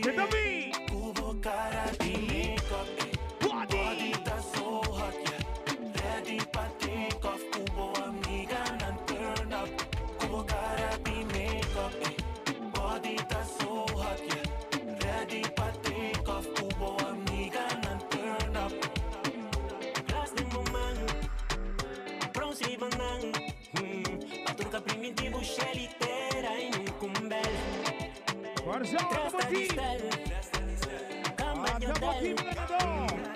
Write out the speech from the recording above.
Tenta vir. Cubo, cara de make-up. Body tá so hot, yeah. Ready pra take off. Cubo, amiga, não turn up. Cubo, cara de make-up. Body tá so hot, yeah. Ready pra take off. Cubo, amiga, não turn up. Glass de momento. Bronze e banana. Paturca primitivo, xeliteira e num cumbel. Agora já é um pouquinho. Cama de Até um pouquinho, hotel. Menegador.